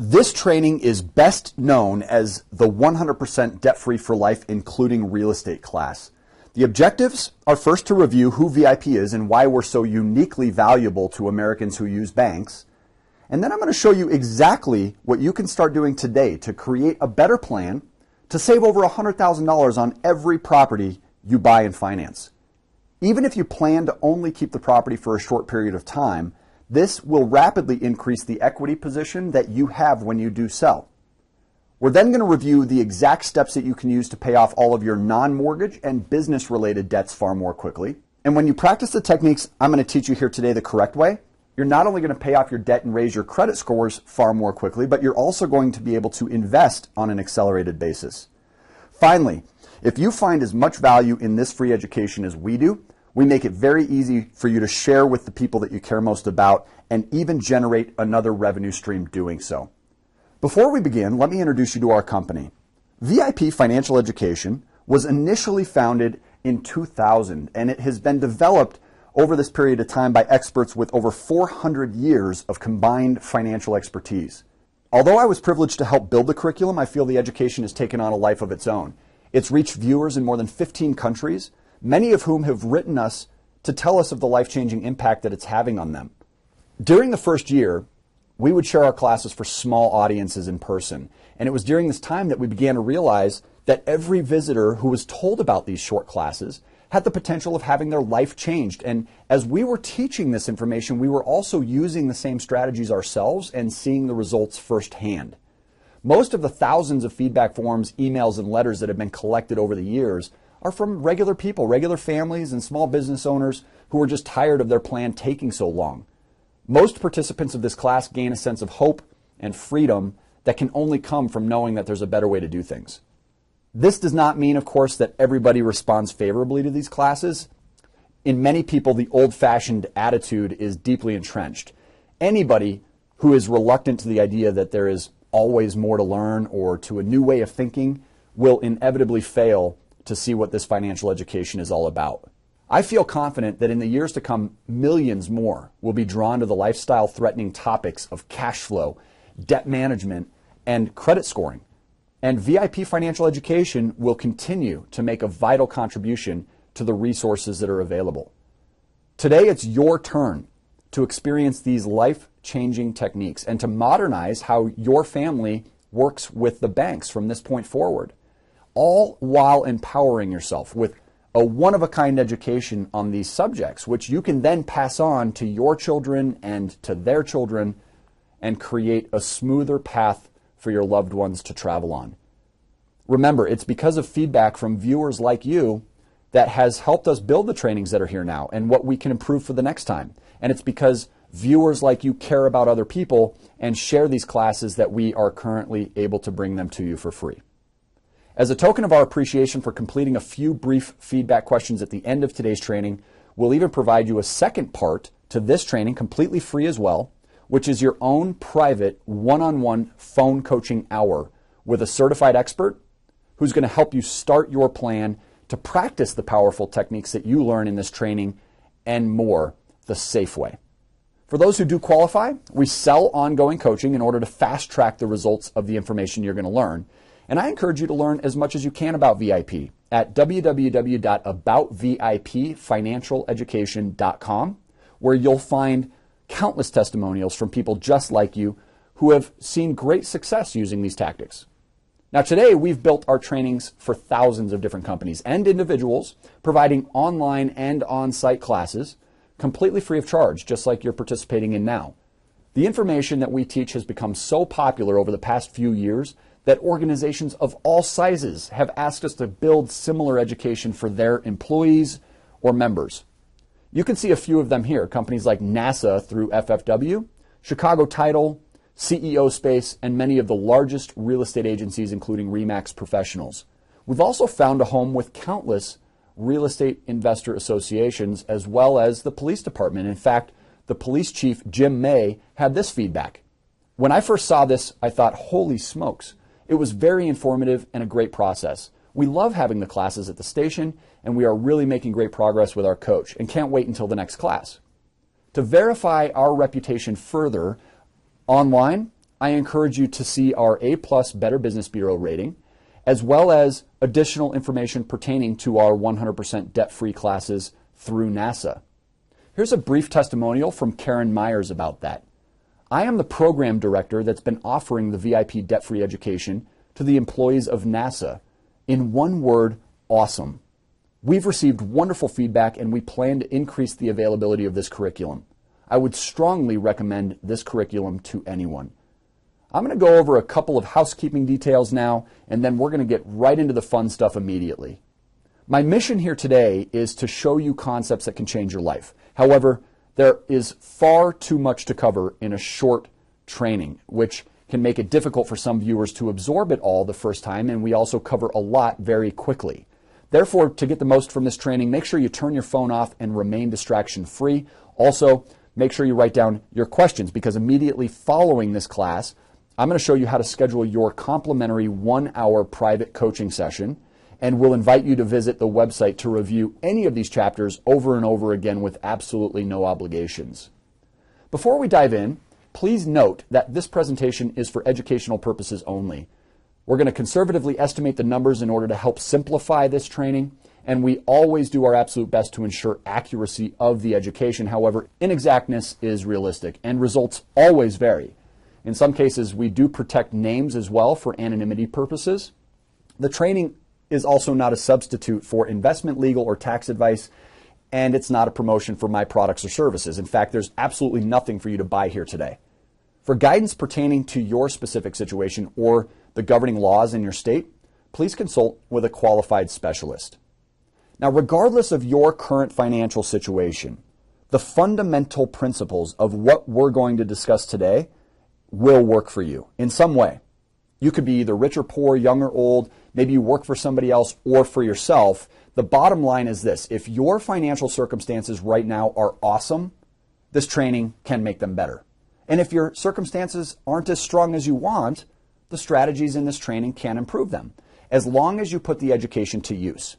This training is best known as the 100% debt-free for life, including real estate class. The objectives are first to review who VIP is and why we're so uniquely valuable to Americans who use banks. And then I'm going to show you exactly what you can start doing today to create a better plan to save over $100,000 on every property you buy and finance. Even if you plan to only keep the property for a short period of time, this will rapidly increase the equity position that you have when you do sell. We're then going to review the exact steps that you can use to pay off all of your non-mortgage and business-related debts far more quickly. And when you practice the techniques I'm going to teach you here today the correct way, you're not only going to pay off your debt and raise your credit scores far more quickly, but you're also going to be able to invest on an accelerated basis. Finally, if you find as much value in this free education as we do, we make it very easy for you to share with the people that you care most about and even generate another revenue stream doing so. Before we begin, let me introduce you to our company. VIP Financial Education was initially founded in 2000, and it has been developed over this period of time by experts with over 400 years of combined financial expertise. Although I was privileged to help build the curriculum, I feel the education has taken on a life of its own. It's reached viewers in more than 15 countries, many of whom have written us to tell us of the life-changing impact that it's having on them. During the first year, we would share our classes for small audiences in person, and it was during this time that we began to realize that every visitor who was told about these short classes had the potential of having their life changed. And as we were teaching this information, we were also using the same strategies ourselves and seeing the results firsthand. Most of the thousands of feedback forms, emails, and letters that have been collected over the years are from regular people, regular families, and small business owners who are just tired of their plan taking so long. Most participants of this class gain a sense of hope and freedom that can only come from knowing that there's a better way to do things. This does not mean, of course, that everybody responds favorably to these classes. In many people, the old-fashioned attitude is deeply entrenched. Anybody who is reluctant to the idea that there is always more to learn or to a new way of thinking will inevitably fail to see what this financial education is all about. I feel confident that in the years to come, millions more will be drawn to the lifestyle-threatening topics of cash flow, debt management, and credit scoring. And VIP Financial Education will continue to make a vital contribution to the resources that are available. Today, it's your turn to experience these life-changing techniques and to modernize how your family works with the banks from this point forward, all while empowering yourself with a one-of-a-kind education on these subjects, which you can then pass on to your children and to their children and create a smoother path for your loved ones to travel on. Remember, it's because of feedback from viewers like you that has helped us build the trainings that are here now and what we can improve for the next time. And it's because viewers like you care about other people and share these classes that we are currently able to bring them to you for free. As a token of our appreciation for completing a few brief feedback questions at the end of today's training, we'll even provide you a second part to this training completely free as well, which is your own private one-on-one phone coaching hour with a certified expert who's going to help you start your plan to practice the powerful techniques that you learn in this training and more the safe way. For those who do qualify, we sell ongoing coaching in order to fast track the results of the information you're going to learn. And I encourage you to learn as much as you can about VIP at www.aboutvipfinancialeducation.com, where you'll find countless testimonials from people just like you who have seen great success using these tactics. Now today, we've built our trainings for thousands of different companies and individuals, providing online and on-site classes completely free of charge, just like you're participating in now. The information that we teach has become so popular over the past few years that organizations of all sizes have asked us to build similar education for their employees or members. You can see a few of them here, companies like NASA through FFW, Chicago Title, CEO Space, and many of the largest real estate agencies, including RE/MAX Professionals. We've also found a home with countless real estate investor associations, as well as the police department. In fact, the police chief, Jim May, had this feedback. When I first saw this, I thought, holy smokes. It was very informative and a great process. We love having the classes at the station, and we are really making great progress with our coach and can't wait until the next class. To verify our reputation further, online, I encourage you to see our A+ Better Business Bureau rating, as well as additional information pertaining to our 100% debt-free classes through NASA. Here's a brief testimonial from Karen Myers about that. I am the program director that's been offering the VIP debt-free education to the employees of NASA. In one word, awesome. We've received wonderful feedback and we plan to increase the availability of this curriculum. I would strongly recommend this curriculum to anyone. I'm going to go over a couple of housekeeping details now, and then we're going to get right into the fun stuff immediately. My mission here today is to show you concepts that can change your life. However, there is far too much to cover in a short training, which can make it difficult for some viewers to absorb it all the first time, and we also cover a lot very quickly. Therefore, to get the most from this training, make sure you turn your phone off and remain distraction-free. Also, make sure you write down your questions, because immediately following this class, I'm going to show you how to schedule your complimentary 1-hour private coaching session, and we'll invite you to visit the website to review any of these chapters over and over again with absolutely no obligations. Before we dive in, please note that this presentation is for educational purposes only. We're going to conservatively estimate the numbers in order to help simplify this training, and we always do our absolute best to ensure accuracy of the education. However, inexactness is realistic, and results always vary. In some cases, we do protect names as well for anonymity purposes. The training is also not a substitute for investment, legal, or tax advice, and it's not a promotion for my products or services. In fact, there's absolutely nothing for you to buy here today. For guidance pertaining to your specific situation or the governing laws in your state, please consult with a qualified specialist. Now, regardless of your current financial situation, the fundamental principles of what we're going to discuss today will work for you in some way. You could be either rich or poor, young or old, maybe you work for somebody else or for yourself. The bottom line is this: if your financial circumstances right now are awesome, this training can make them better. And if your circumstances aren't as strong as you want, the strategies in this training can improve them, as long as you put the education to use.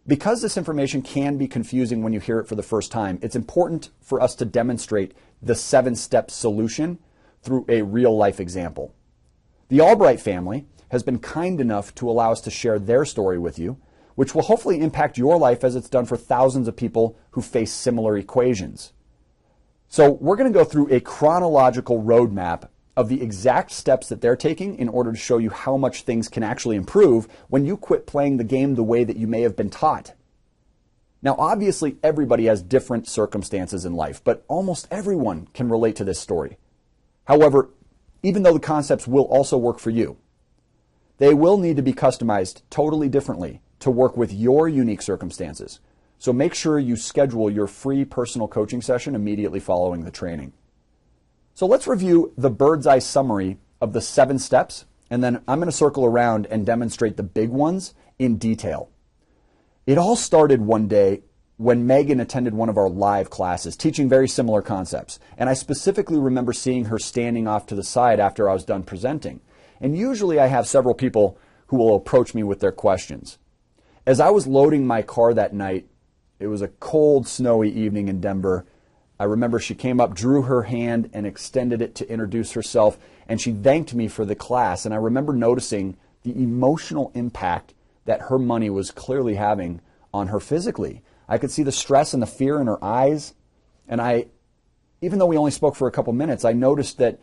Because this information can be confusing when you hear it for the first time, it's important for us to demonstrate the 7-step solution through a real-life example. The Albright family has been kind enough to allow us to share their story with you, which will hopefully impact your life as it's done for thousands of people who face similar equations. So we're going to go through a chronological roadmap of the exact steps that they're taking in order to show you how much things can actually improve when you quit playing the game the way that you may have been taught. Now, obviously, everybody has different circumstances in life, but almost everyone can relate to this story. However, even though the concepts will also work for you, they will need to be customized totally differently to work with your unique circumstances. So make sure you schedule your free personal coaching session immediately following the training. So let's review the bird's eye summary of the 7 steps, and then I'm going to circle around and demonstrate the big ones in detail. It all started one day when Megan attended one of our live classes, teaching very similar concepts. And I specifically remember seeing her standing off to the side after I was done presenting. And usually I have several people who will approach me with their questions. As I was loading my car that night, it was a cold, snowy evening in Denver. I remember she came up, drew her hand, and extended it to introduce herself, and she thanked me for the class. And I remember noticing the emotional impact that her money was clearly having on her physically. I could see the stress and the fear in her eyes, and even though we only spoke for a couple minutes, I noticed that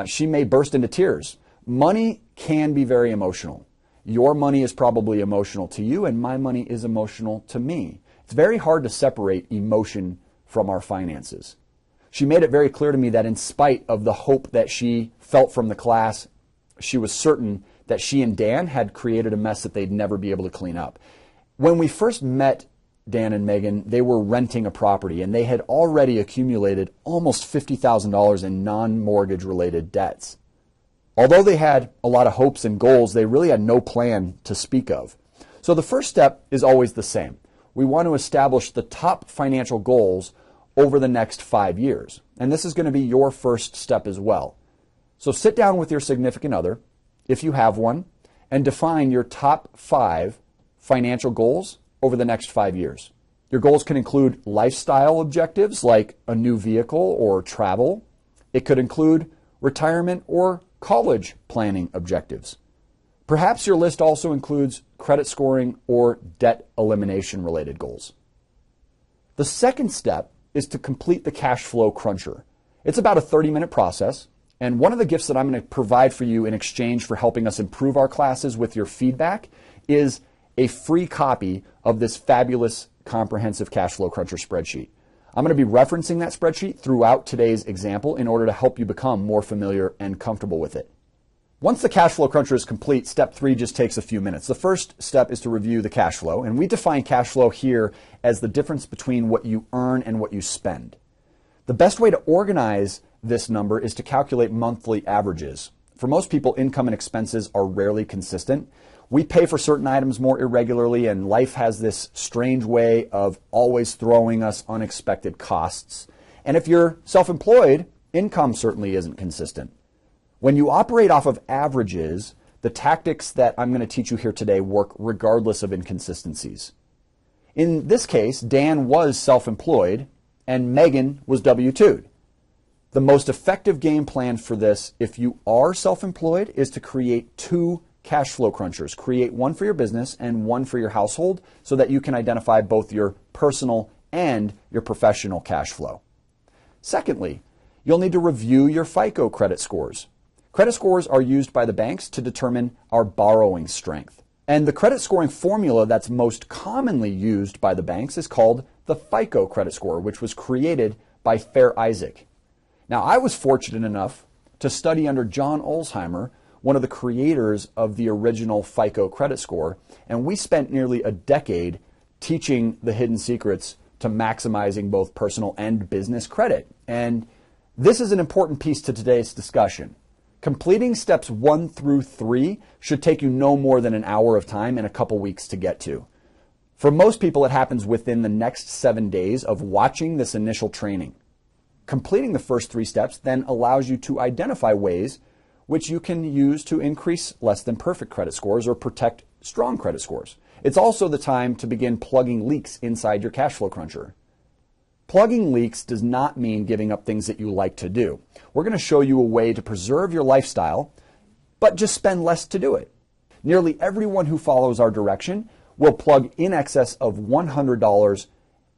she may burst into tears. Money can be very emotional. Your money is probably emotional to you, and my money is emotional to me. It's very hard to separate emotion from our finances. She made it very clear to me that in spite of the hope that she felt from the class, she was certain that she and Dan had created a mess that they'd never be able to clean up. When we first met Dan and Megan, they were renting a property, and they had already accumulated almost $50,000 in non-mortgage related debts. Although they had a lot of hopes and goals, they really had no plan to speak of. So the first step is always the same. We want to establish the top financial goals over the next 5 years. And this is going to be your first step as well. So sit down with your significant other, if you have one, and define your top 5 financial goals over the next 5 years. Your goals can include lifestyle objectives like a new vehicle or travel. It could include retirement or college planning objectives. Perhaps your list also includes credit scoring or debt elimination related goals. The second step is to complete the cash flow cruncher. It's about a 30-minute process, and one of the gifts that I'm going to provide for you in exchange for helping us improve our classes with your feedback is a free copy of this fabulous comprehensive cash flow cruncher spreadsheet. I'm going to be referencing that spreadsheet throughout today's example in order to help you become more familiar and comfortable with it. Once the cash flow cruncher is complete, step 3 just takes a few minutes. The first step is to review the cash flow, and we define cash flow here as the difference between what you earn and what you spend. The best way to organize this number is to calculate monthly averages. For most people, income and expenses are rarely consistent. We pay for certain items more irregularly, and life has this strange way of always throwing us unexpected costs. And if you're self-employed, income certainly isn't consistent. When you operate off of averages, the tactics that I'm going to teach you here today work regardless of inconsistencies. In this case, Dan was self-employed and Megan was W-2'd. The most effective game plan for this, if you are self-employed, is to create 2 cash flow crunchers. Create one for your business and one for your household so that you can identify both your personal and your professional cash flow. Secondly, you'll need to review your FICO credit scores. Credit scores are used by the banks to determine our borrowing strength. And the credit scoring formula that's most commonly used by the banks is called the FICO credit score, which was created by Fair Isaac. Now, I was fortunate enough to study under John Olsheimer, one of the creators of the original FICO credit score, and we spent nearly a decade teaching the hidden secrets to maximizing both personal and business credit. And this is an important piece to today's discussion. Completing steps 1 through 3 should take you no more than an hour of time and a couple weeks to get to. For most people, it happens within the next 7 days of watching this initial training. Completing the first 3 steps then allows you to identify ways which you can use to increase less than perfect credit scores or protect strong credit scores. It's also the time to begin plugging leaks inside your cash flow cruncher. Plugging leaks does not mean giving up things that you like to do. We're going to show you a way to preserve your lifestyle, but just spend less to do it. Nearly everyone who follows our direction will plug in excess of $100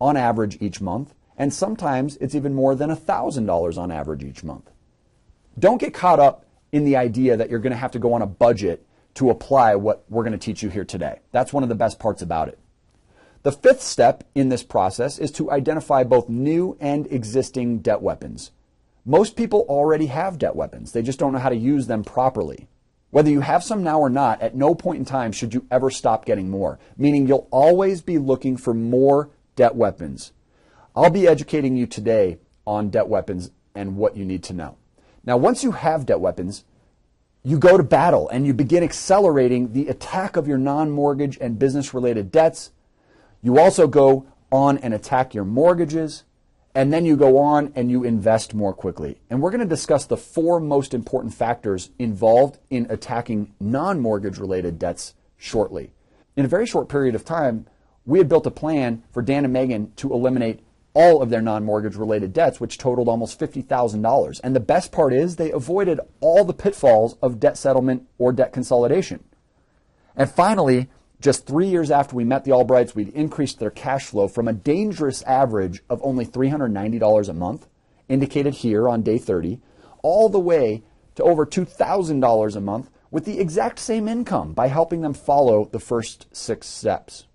on average each month, and sometimes it's even more than $1,000 on average each month. Don't get caught up in the idea that you're going to have to go on a budget to apply what we're going to teach you here today. That's one of the best parts about it. The 5th step in this process is to identify both new and existing debt weapons. Most people already have debt weapons. They just don't know how to use them properly. Whether you have some now or not, at no point in time should you ever stop getting more, meaning you'll always be looking for more debt weapons. I'll be educating you today on debt weapons and what you need to know. Now, once you have debt weapons, you go to battle and you begin accelerating the attack of your non-mortgage and business-related debts. You also go on and attack your mortgages, and then you go on and you invest more quickly. And we're going to discuss the 4 most important factors involved in attacking non-mortgage related debts shortly. In a very short period of time, we had built a plan for Dan and Megan to eliminate all of their non-mortgage related debts, which totaled almost $50,000. And the best part is they avoided all the pitfalls of debt settlement or debt consolidation. And finally, just 3 years after we met the Albrights, we'd increased their cash flow from a dangerous average of only $390 a month, indicated here on day 30, all the way to over $2,000 a month with the exact same income by helping them follow the first 6 steps.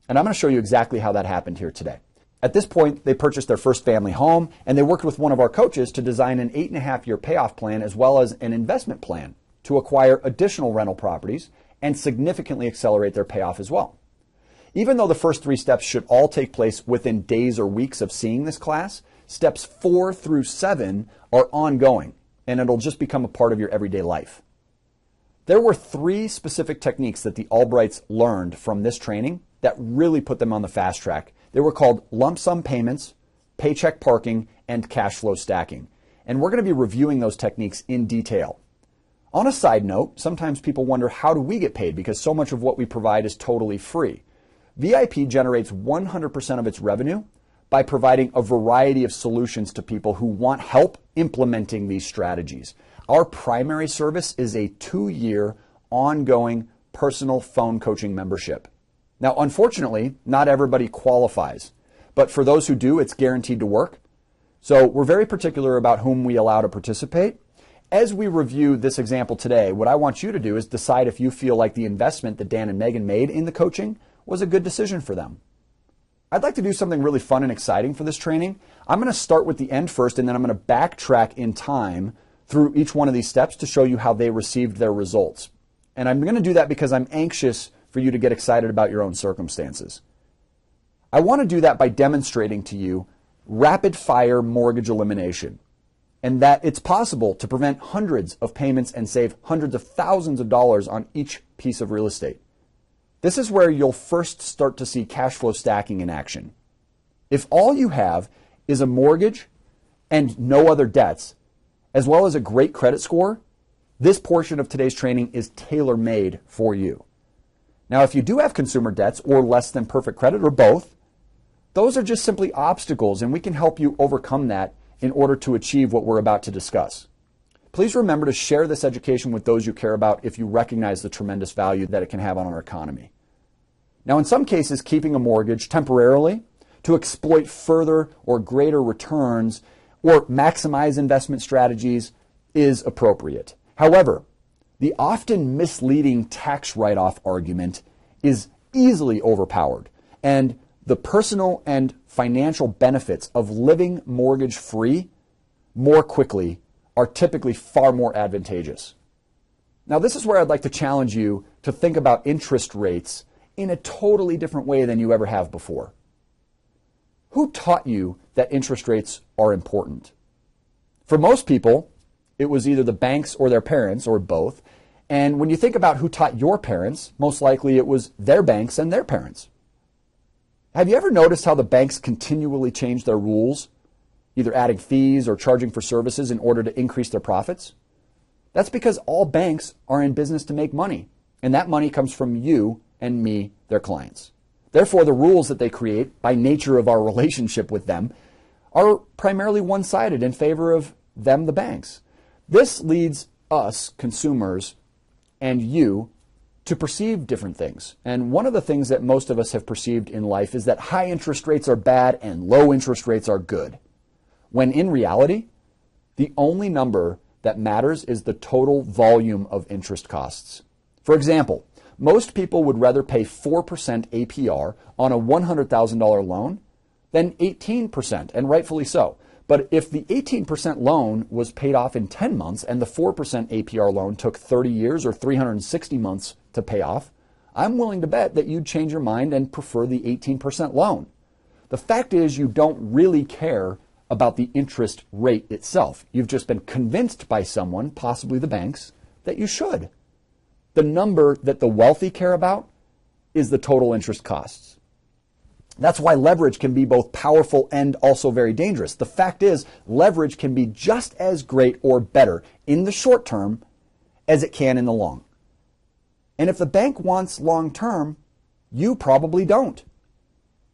And I'm going to show you exactly how that happened here today. At this point, they purchased their first family home, and they worked with one of our coaches to design an 8.5-year payoff plan as well as an investment plan to acquire additional rental properties and significantly accelerate their payoff as well. Even though the first 3 steps should all take place within days or weeks of seeing this class, steps 4 through 7 are ongoing, and it'll just become a part of your everyday life. There were 3 specific techniques that the Albrights learned from this training that really put them on the fast track. They were called lump sum payments, paycheck parking, and cash flow stacking. And we're going to be reviewing those techniques in detail. On a side note, sometimes people wonder, how do we get paid? Because so much of what we provide is totally free. VIP generates 100% of its revenue by providing a variety of solutions to people who want help implementing these strategies. Our primary service is a 2-year ongoing personal phone coaching membership. Now, unfortunately, not everybody qualifies, but for those who do, it's guaranteed to work. So we're very particular about whom we allow to participate. As we review this example today, what I want you to do is decide if you feel like the investment that Dan and Megan made in the coaching was a good decision for them. I'd like to do something really fun and exciting for this training. I'm going to start with the end first, and then I'm going to backtrack in time through each one of these steps to show you how they received their results. And I'm going to do that because I'm anxious for you to get excited about your own circumstances. I want to do that by demonstrating to you rapid fire mortgage elimination, and that it's possible to prevent hundreds of payments and save hundreds of thousands of dollars on each piece of real estate. This is where you'll first start to see cash flow stacking in action. If all you have is a mortgage and no other debts, as well as a great credit score, this portion of today's training is tailor-made for you. Now, if you do have consumer debts or less than perfect credit or both, those are just simply obstacles, and we can help you overcome that in order to achieve what we're about to discuss. Please remember to share this education with those you care about if you recognize the tremendous value that it can have on our economy. Now, in some cases, keeping a mortgage temporarily to exploit further or greater returns or maximize investment strategies is appropriate. However, the often misleading tax write-off argument is easily overpowered, and the personal and financial benefits of living mortgage-free more quickly are typically far more advantageous. Now, this is where I'd like to challenge you to think about interest rates in a totally different way than you ever have before. Who taught you that interest rates are important? For most people, it was either the banks or their parents or both. And when you think about who taught your parents, most likely it was their banks and their parents. Have you ever noticed how the banks continually change their rules, either adding fees or charging for services in order to increase their profits? That's because all banks are in business to make money, and that money comes from you and me, their clients. Therefore, the rules that they create, by nature of our relationship with them, are primarily one-sided in favor of them, the banks. This leads us, consumers, and you, to perceive different things. And one of the things that most of us have perceived in life is that high interest rates are bad and low interest rates are good. When in reality, the only number that matters is the total volume of interest costs. For example, most people would rather pay 4% APR on a $100,000 loan than 18%, and rightfully so. But if the 18% loan was paid off in 10 months and the 4% APR loan took 30 years or 360 months to pay off, I'm willing to bet that you'd change your mind and prefer the 18% loan. The fact is, you don't really care about the interest rate itself. You've just been convinced by someone, possibly the banks, that you should. The number that the wealthy care about is the total interest costs. That's why leverage can be both powerful and also very dangerous. The fact is, leverage can be just as great or better in the short term as it can in the long. And if the bank wants long term, you probably don't.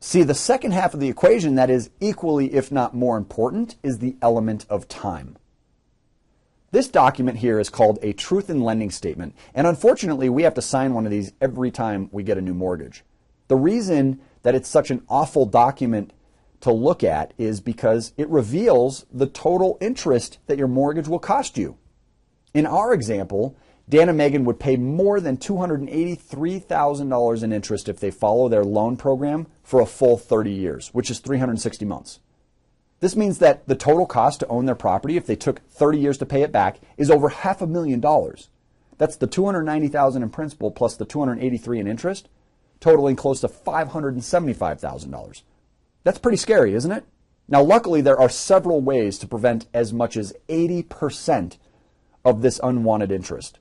See, the second half of the equation that is equally, if not more important, is the element of time. This document here is called a truth in lending statement, and unfortunately we have to sign one of these every time we get a new mortgage. The reason that it's such an awful document to look at is because it reveals the total interest that your mortgage will cost you. In our example, Dan and Megan would pay more than $283,000 in interest if they follow their loan program for a full 30 years, which is 360 months. This means that the total cost to own their property, if they took 30 years to pay it back, is over $500,000. That's the $290,000 in principal plus the $283,000 in interest, totaling close to $575,000. That's pretty scary, isn't it? Now, luckily, there are several ways to prevent as much as 80% of this unwanted interest,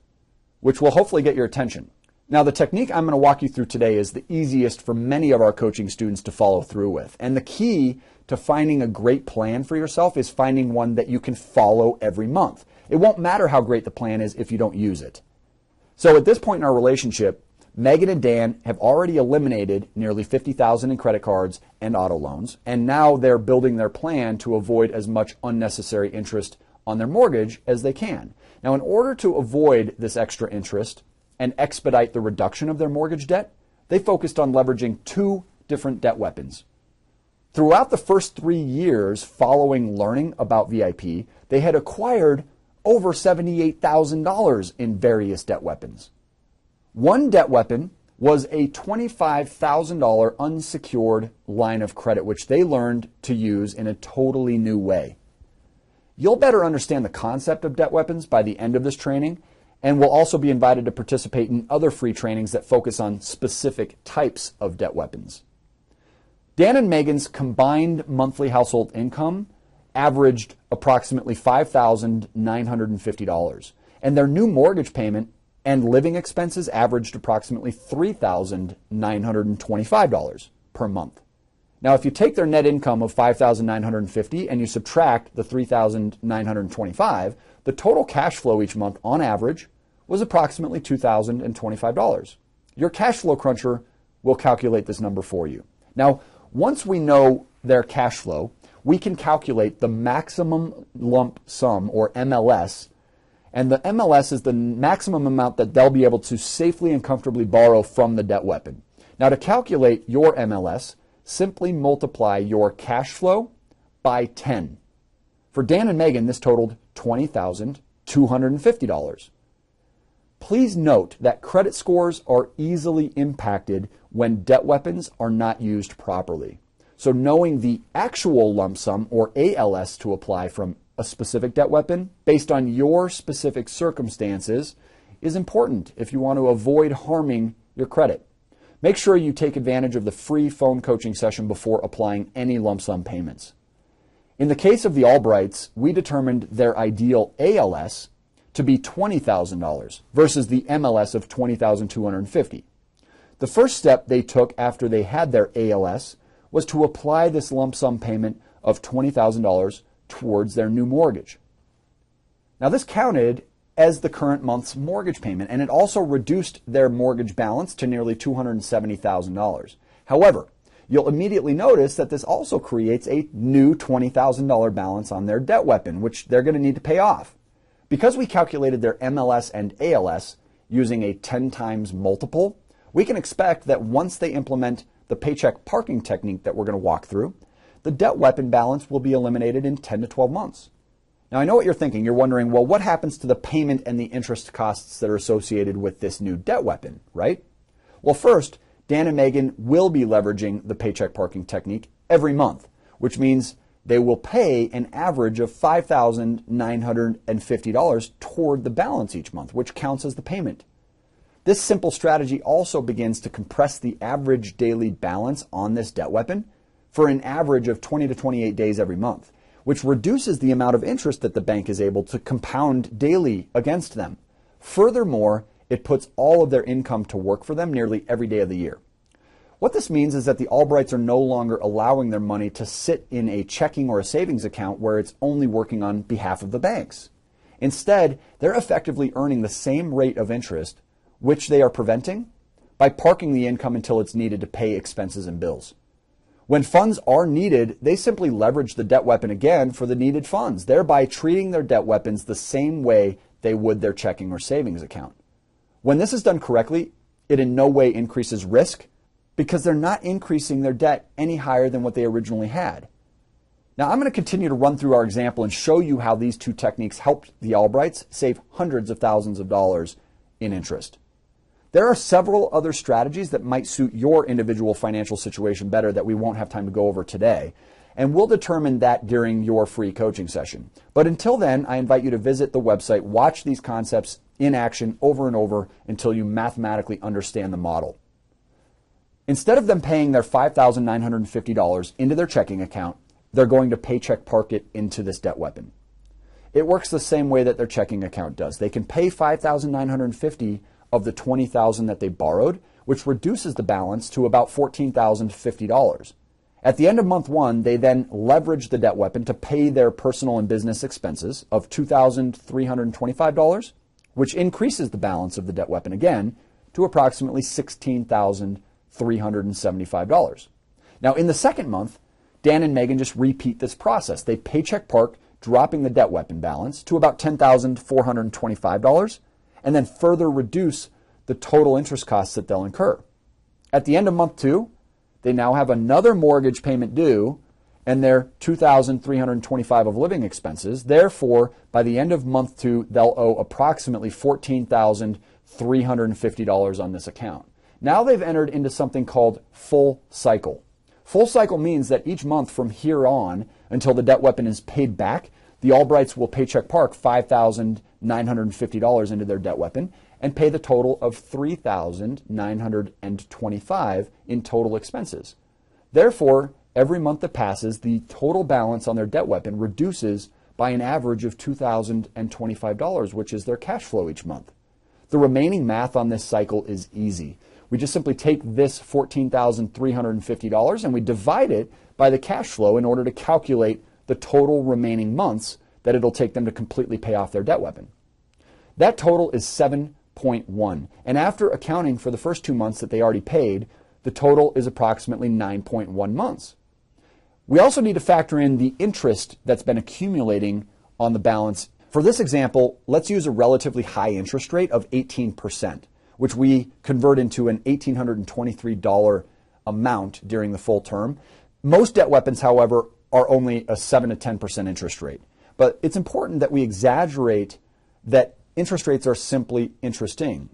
which will hopefully get your attention. Now, the technique I'm going to walk you through today is the easiest for many of our coaching students to follow through with. And the key to finding a great plan for yourself is finding one that you can follow every month. It won't matter how great the plan is if you don't use it. So at this point in our relationship, Megan and Dan have already eliminated nearly $50,000 in credit cards and auto loans, and now they're building their plan to avoid as much unnecessary interest on their mortgage as they can. Now, in order to avoid this extra interest and expedite the reduction of their mortgage debt, they focused on leveraging two different debt weapons. Throughout the first 3 years following learning about VIP, they had acquired over $78,000 in various debt weapons. One debt weapon was a $25,000 unsecured line of credit, which they learned to use in a totally new way. You'll better understand the concept of debt weapons by the end of this training, and will also be invited to participate in other free trainings that focus on specific types of debt weapons. Dan and Megan's combined monthly household income averaged approximately $5,950, and their new mortgage payment and living expenses averaged approximately $3,925 per month. Now, if you take their net income of $5,950 and you subtract the $3,925, the total cash flow each month on average was approximately $2,025. Your cash flow cruncher will calculate this number for you. Now, once we know their cash flow, we can calculate the maximum lump sum, or MLS, and the MLS is the maximum amount that they'll be able to safely and comfortably borrow from the debt weapon. Now, to calculate your MLS, simply multiply your cash flow by 10. For Dan and Megan, this totaled $20,250. Please note that credit scores are easily impacted when debt weapons are not used properly. So knowing the actual lump sum, or ALS, to apply from a specific debt weapon based on your specific circumstances is important if you want to avoid harming your credit. Make sure you take advantage of the free phone coaching session before applying any lump sum payments. In the case of the Albrights, we determined their ideal ALS to be $20,000 versus the MLS of $20,250. The first step they took after they had their ALS was to apply this lump sum payment of $20,000 towards their new mortgage. Now, this counted as the current month's mortgage payment, and it also reduced their mortgage balance to nearly $270,000. However, you'll immediately notice that this also creates a new $20,000 balance on their debt weapon, which they're going to need to pay off. Because we calculated their MLS and ALS using a 10 times multiple, we can expect that once they implement the paycheck parking technique that we're going to walk through, the debt weapon balance will be eliminated in 10 to 12 months. Now, I know what you're thinking. You're wondering, well, what happens to the payment and the interest costs that are associated with this new debt weapon, right? Well, first, Dan and Megan will be leveraging the paycheck parking technique every month, which means they will pay an average of $5,950 toward the balance each month, which counts as the payment. This simple strategy also begins to compress the average daily balance on this debt weapon for an average of 20 to 28 days every month, which reduces the amount of interest that the bank is able to compound daily against them. Furthermore, it puts all of their income to work for them nearly every day of the year. What this means is that the Albrights are no longer allowing their money to sit in a checking or a savings account where it's only working on behalf of the banks. Instead, they're effectively earning the same rate of interest, which they are preventing, by parking the income until it's needed to pay expenses and bills. When funds are needed, they simply leverage the debt weapon again for the needed funds, thereby treating their debt weapons the same way they would their checking or savings account. When this is done correctly, it in no way increases risk because they're not increasing their debt any higher than what they originally had. Now, I'm going to continue to run through our example and show you how these two techniques helped the Albrights save hundreds of thousands of dollars in interest. There are several other strategies that might suit your individual financial situation better that we won't have time to go over today, and we'll determine that during your free coaching session. But until then, I invite you to visit the website, watch these concepts in action over and over until you mathematically understand the model. Instead of them paying their $5,950 into their checking account, they're going to paycheck park it into this debt weapon. It works the same way that their checking account does. They can pay $5,950 of the $20,000 that they borrowed, which reduces the balance to about $14,050. At the end of month one, they then leverage the debt weapon to pay their personal and business expenses of $2,325, which increases the balance of the debt weapon again to approximately $16,375. Now, in the second month, Dan and Megan just repeat this process. They paycheck park dropping the debt weapon balance to about $10,425, and then further reduce the total interest costs that they'll incur. At the end of month 2, they now have another mortgage payment due and their $2,325 of living expenses. Therefore, by the end of month 2, they'll owe approximately $14,350 on this account. Now they've entered into something called full cycle. Full cycle means that each month from here on until the debt weapon is paid back, the Albrights will paycheck park $5,950 into their debt weapon and pay the total of $3,925 in total expenses. Therefore, every month that passes, the total balance on their debt weapon reduces by an average of $2,025, which is their cash flow each month. The remaining math on this cycle is easy. We just simply take this $14,350 and we divide it by the cash flow in order to calculate the total remaining months that it'll take them to completely pay off their debt weapon. That total is 7.1. And after accounting for the first 2 months that they already paid, the total is approximately 9.1 months. We also need to factor in the interest that's been accumulating on the balance. For this example, let's use a relatively high interest rate of 18%, which we convert into an $1,823 amount during the full term. Most debt weapons, however, are only a 7 to 10% interest rate. But it's important that we exaggerate that interest rates are simply interesting.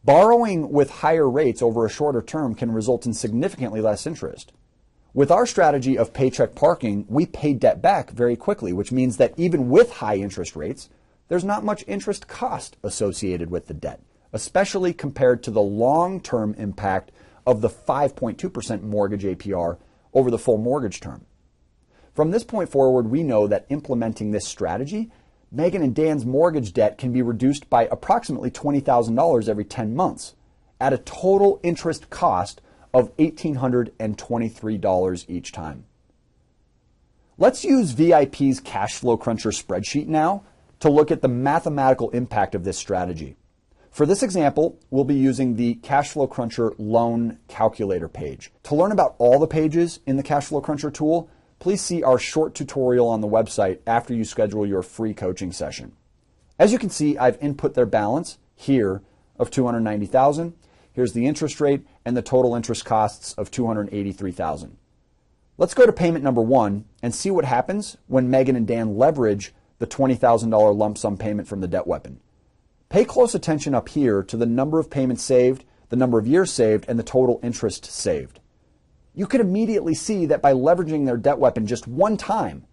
Borrowing with higher rates over a shorter term can result in significantly less interest. With our strategy of paycheck parking, we pay debt back very quickly, which means that even with high interest rates, there's not much interest cost associated with the debt, especially compared to the long-term impact of the 5.2% mortgage APR over the full mortgage term. From this point forward, we know that implementing this strategy, Megan and Dan's mortgage debt can be reduced by approximately $20,000 every 10 months at a total interest cost of $1,823 each time. Let's use VIP's Cash Flow Cruncher spreadsheet now to look at the mathematical impact of this strategy. For this example, we'll be using the Cash Flow Cruncher loan calculator page. To learn about all the pages in the Cash Flow Cruncher tool, please see our short tutorial on the website after you schedule your free coaching session. As you can see, I've input their balance here of $290,000. Here's the interest rate and the total interest costs of $283,000. Let's go to payment number 1 and see what happens when Megan and Dan leverage the $20,000 lump sum payment from the debt weapon. Pay close attention up here to the number of payments saved, the number of years saved, and the total interest saved. You can immediately see that by leveraging their debt weapon just one time,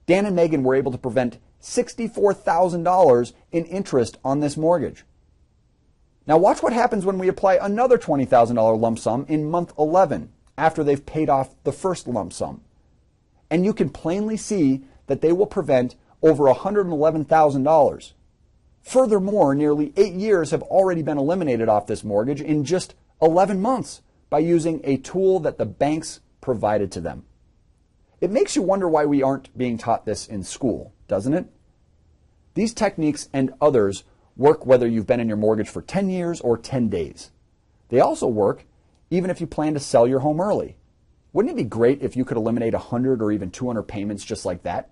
Dan and Megan were able to prevent $64,000 in interest on this mortgage. Now watch what happens when we apply another $20,000 lump sum in month 11 after they've paid off the first lump sum. And you can plainly see that they will prevent over $111,000. Furthermore, nearly 8 years have already been eliminated off this mortgage in just 11 months by using a tool that the banks provided to them. It makes you wonder why we aren't being taught this in school, doesn't it? These techniques and others work whether you've been in your mortgage for 10 years or 10 days. They also work even if you plan to sell your home early. Wouldn't it be great if you could eliminate 100 or even 200 payments just like that?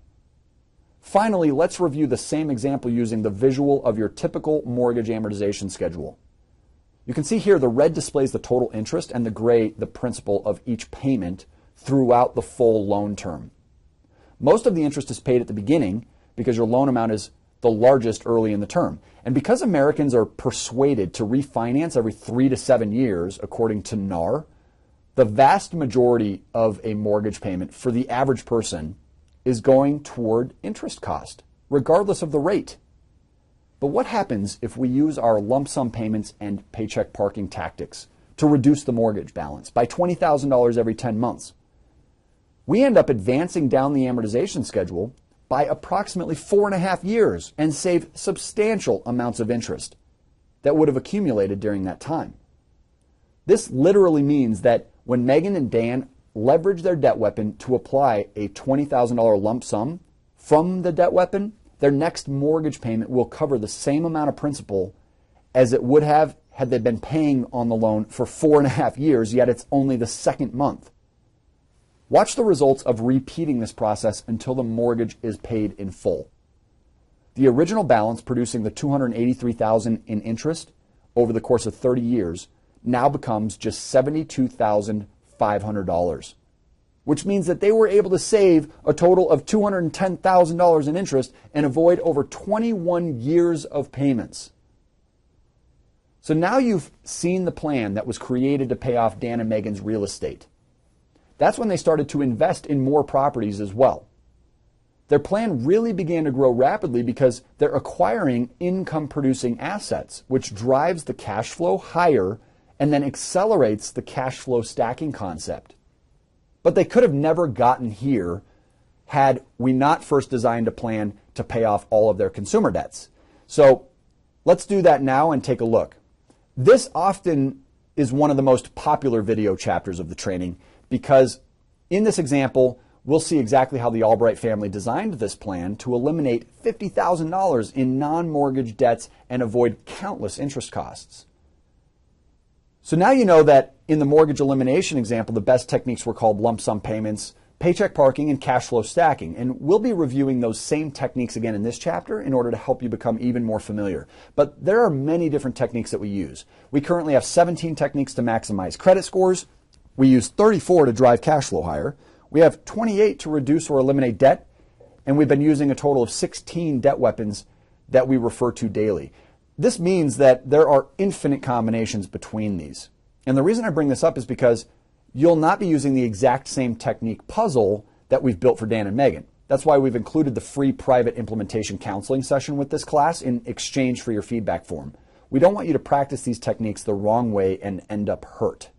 Finally, let's review the same example using the visual of your typical mortgage amortization schedule. You can see here the red displays the total interest and the gray the principal of each payment throughout the full loan term. Most of the interest is paid at the beginning because your loan amount is the largest early in the term. And because Americans are persuaded to refinance every 3 to 7 years, according to NAR, the vast majority of a mortgage payment for the average person is going toward interest cost, regardless of the rate. But what happens if we use our lump sum payments and paycheck parking tactics to reduce the mortgage balance by $20,000 every 10 months? We end up advancing down the amortization schedule by approximately 4.5 years and save substantial amounts of interest that would have accumulated during that time. This literally means that when Megan and Dan leverage their debt weapon to apply a $20,000 lump sum from the debt weapon, their next mortgage payment will cover the same amount of principal as it would have had they been paying on the loan for 4.5 years, yet it's only the second month. Watch the results of repeating this process until the mortgage is paid in full. The original balance producing the $283,000 in interest over the course of 30 years now becomes just $72,500, which means that they were able to save a total of $210,000 in interest and avoid over 21 years of payments. So now you've seen the plan that was created to pay off Dan and Megan's real estate. That's when they started to invest in more properties as well. Their plan really began to grow rapidly because they're acquiring income-producing assets, which drives the cash flow higher and then accelerates the cash flow stacking concept. But they could have never gotten here had we not first designed a plan to pay off all of their consumer debts. So let's do that now and take a look. This often is one of the most popular video chapters of the training because in this example, we'll see exactly how the Albright family designed this plan to eliminate $50,000 in non-mortgage debts and avoid countless interest costs. So now you know that in the mortgage elimination example, the best techniques were called lump sum payments, paycheck parking, and cash flow stacking. And we'll be reviewing those same techniques again in this chapter in order to help you become even more familiar. But there are many different techniques that we use. We currently have 17 techniques to maximize credit scores. We use 34 to drive cash flow higher. We have 28 to reduce or eliminate debt. And we've been using a total of 16 debt weapons that we refer to daily. This means that there are infinite combinations between these. And the reason I bring this up is because you'll not be using the exact same technique puzzle that we've built for Dan and Megan. That's why we've included the free private implementation counseling session with this class in exchange for your feedback form. We don't want you to practice these techniques the wrong way and end up hurt.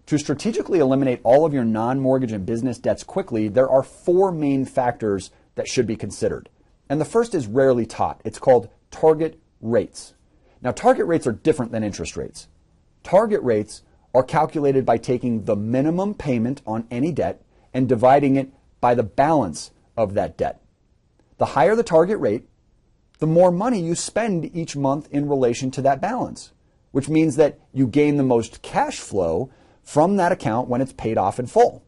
To strategically eliminate all of your non-mortgage and business debts quickly, there are 4 main factors that should be considered. And the first is rarely taught. It's called target rates. Now, target rates are different than interest rates. Target rates are calculated by taking the minimum payment on any debt and dividing it by the balance of that debt. The higher the target rate, the more money you spend each month in relation to that balance, which means that you gain the most cash flow from that account when it's paid off in full.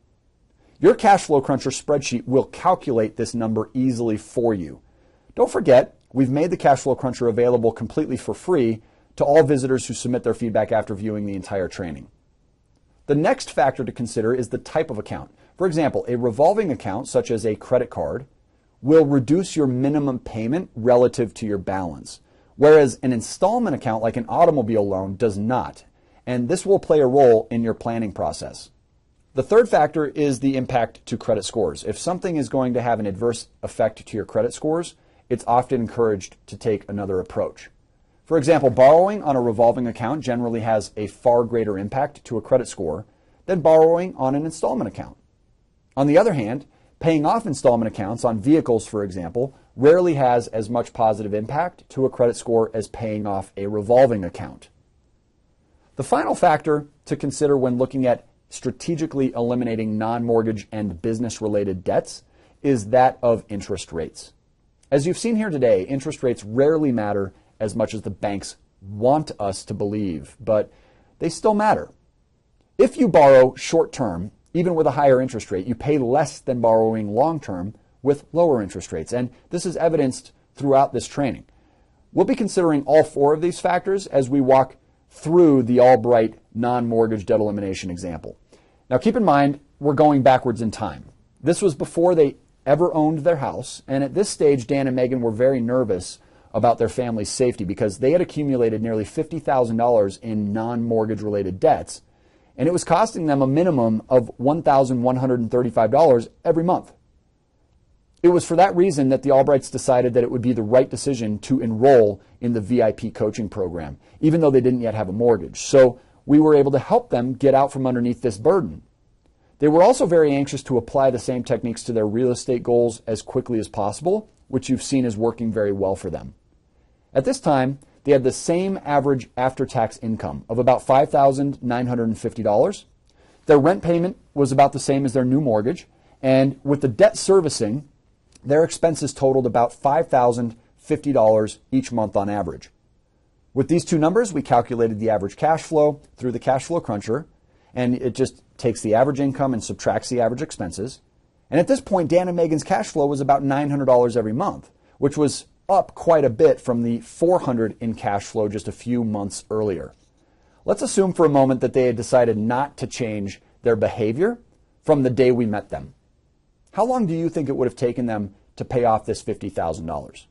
Your cash flow cruncher spreadsheet will calculate this number easily for you. Don't forget, we've made the cash flow cruncher available completely for free to all visitors who submit their feedback after viewing the entire training. The next factor to consider is the type of account. For example, a revolving account, such as a credit card, will reduce your minimum payment relative to your balance, whereas an installment account like an automobile loan does not, and this will play a role in your planning process. The third factor is the impact to credit scores. If something is going to have an adverse effect to your credit scores, it's often encouraged to take another approach. For example, borrowing on a revolving account generally has a far greater impact to a credit score than borrowing on an installment account. On the other hand, paying off installment accounts on vehicles, for example, rarely has as much positive impact to a credit score as paying off a revolving account. The final factor to consider when looking at strategically eliminating non-mortgage and business-related debts is that of interest rates. As you've seen here today, interest rates rarely matter as much as the banks want us to believe, but they still matter. If you borrow short-term, even with a higher interest rate, you pay less than borrowing long-term with lower interest rates, and this is evidenced throughout this training. We'll be considering all 4 of these factors as we walk through the Albright non-mortgage debt elimination example. Now keep in mind, we're going backwards in time. This was before they ever owned their house, and at this stage, Dan and Megan were very nervous about their family's safety because they had accumulated nearly $50,000 in non-mortgage related debts, and it was costing them a minimum of $1,135 every month. It was for that reason that the Albrights decided that it would be the right decision to enroll in the VIP coaching program, even though they didn't yet have a mortgage. So we were able to help them get out from underneath this burden. They were also very anxious to apply the same techniques to their real estate goals as quickly as possible, which you've seen is working very well for them. At this time, they had the same average after-tax income of about $5,950. Their rent payment was about the same as their new mortgage, and with the debt servicing, their expenses totaled about $5,050 each month on average. With these 2 numbers, we calculated the average cash flow through the cash flow cruncher, and it just takes the average income and subtracts the average expenses. And at this point, Dan and Megan's cash flow was about $900 every month, which was up quite a bit from the $400 in cash flow just a few months earlier. Let's assume for a moment that they had decided not to change their behavior from the day we met them. How long do you think it would have taken them to pay off this $50,000?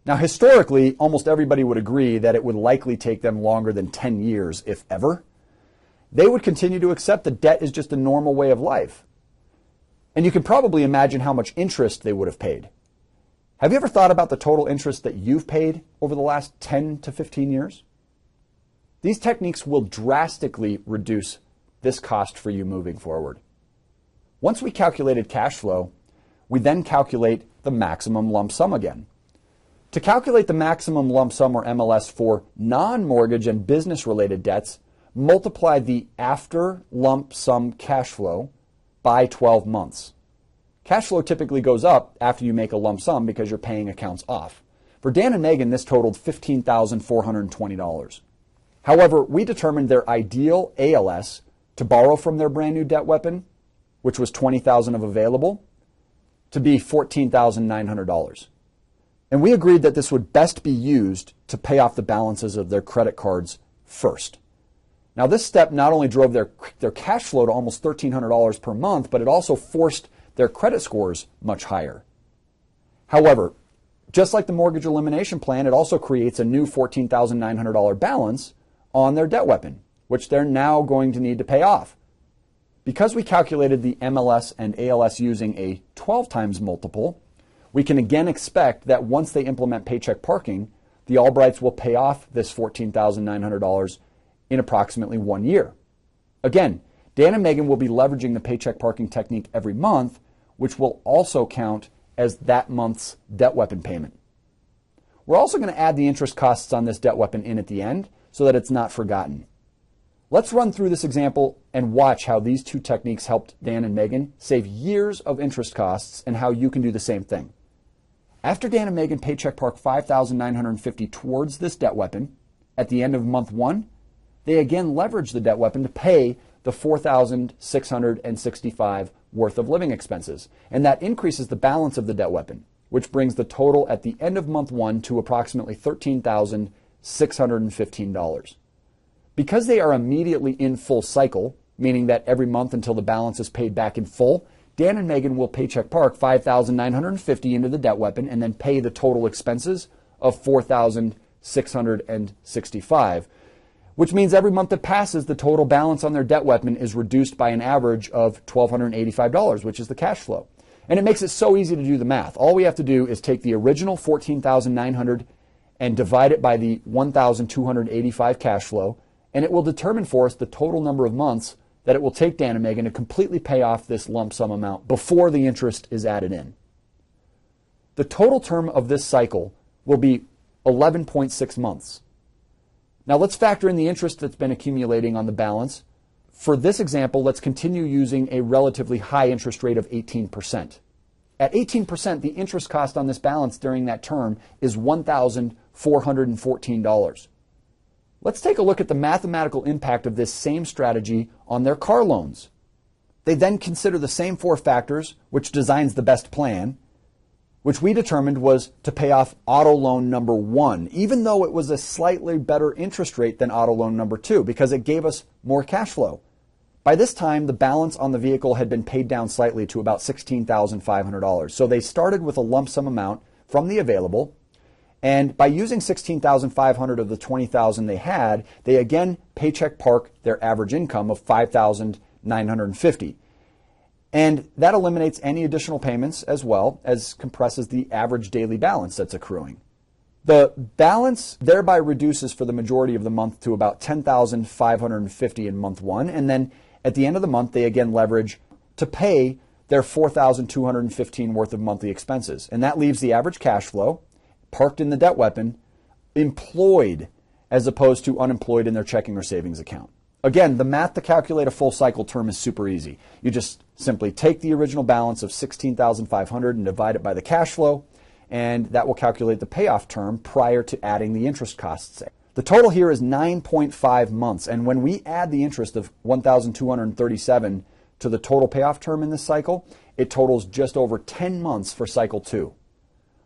Now, historically, almost everybody would agree that it would likely take them longer than 10 years, if ever. They would continue to accept that debt is just a normal way of life. And you can probably imagine how much interest they would have paid. Have you ever thought about the total interest that you've paid over the last 10 to 15 years? These techniques will drastically reduce this cost for you moving forward. Once we calculated cash flow, we then calculate the maximum lump sum again. To calculate the maximum lump sum, or MLS, for non-mortgage and business-related debts, multiply the after lump sum cash flow by 12 months. Cash flow typically goes up after you make a lump sum because you're paying accounts off. For Dan and Megan, this totaled $15,420. However, we determined their ideal ALS to borrow from their brand new debt weapon, which was $20,000 of available, to be $14,900. And we agreed that this would best be used to pay off the balances of their credit cards first. Now, this step not only drove their cash flow to almost $1,300 per month, but it also forced their credit scores much higher. However, just like the mortgage elimination plan, it also creates a new $14,900 balance on their debt weapon, which they're now going to need to pay off. Because we calculated the MLS and ALS using a 12 times multiple, we can again expect that once they implement paycheck parking, the Albrights will pay off this $14,900 in approximately 1 year. Again, Dan and Megan will be leveraging the paycheck parking technique every month, which will also count as that month's debt weapon payment. We're also going to add the interest costs on this debt weapon in at the end so that it's not forgotten. Let's run through this example and watch how these two techniques helped Dan and Megan save years of interest costs and how you can do the same thing. After Dan and Megan paycheck park $5,950 towards this debt weapon, at the end of month 1, they again leveraged the debt weapon to pay the $4,665 worth of living expenses. And that increases the balance of the debt weapon, which brings the total at the end of month 1 to approximately $13,615. Because they are immediately in full cycle, meaning that every month until the balance is paid back in full, Dan and Megan will paycheck park $5,950 into the debt weapon and then pay the total expenses of $4,665, which means every month that passes, the total balance on their debt weapon is reduced by an average of $1,285, which is the cash flow. And it makes it so easy to do the math. All we have to do is take the original $14,900 and divide it by the $1,285 cash flow, and it will determine for us the total number of months that it will take Dan and Megan to completely pay off this lump sum amount before the interest is added in. The total term of this cycle will be 11.6 months. Now let's factor in the interest that's been accumulating on the balance. For this example, let's continue using a relatively high interest rate of 18%. At 18%, the interest cost on this balance during that term is $1,414. Let's take a look at the mathematical impact of this same strategy on their car loans. They then consider the same 4 factors, which designs the best plan, which we determined was to pay off auto loan number 1, even though it was a slightly better interest rate than auto loan number 2, because it gave us more cash flow. By this time, the balance on the vehicle had been paid down slightly to about $16,500. So they started with a lump sum amount from the available, and by using $16,500 of the $20,000 they had, they again paycheck park their average income of $5,950. And that eliminates any additional payments as well as compresses the average daily balance that's accruing. The balance thereby reduces for the majority of the month to about $10,550 in month 1, and then at the end of the month they again leverage to pay their $4,215 worth of monthly expenses. And that leaves the average cash flow parked in the debt weapon employed as opposed to unemployed in their checking or savings account. Again, the math to calculate a full cycle term is super easy. You just simply take the original balance of $16,500 and divide it by the cash flow, and that will calculate the payoff term prior to adding the interest costs. The The total here is 9.5 months, and when we add the interest of $1,237 to the total payoff term in this cycle, it totals just over 10 months for cycle 2.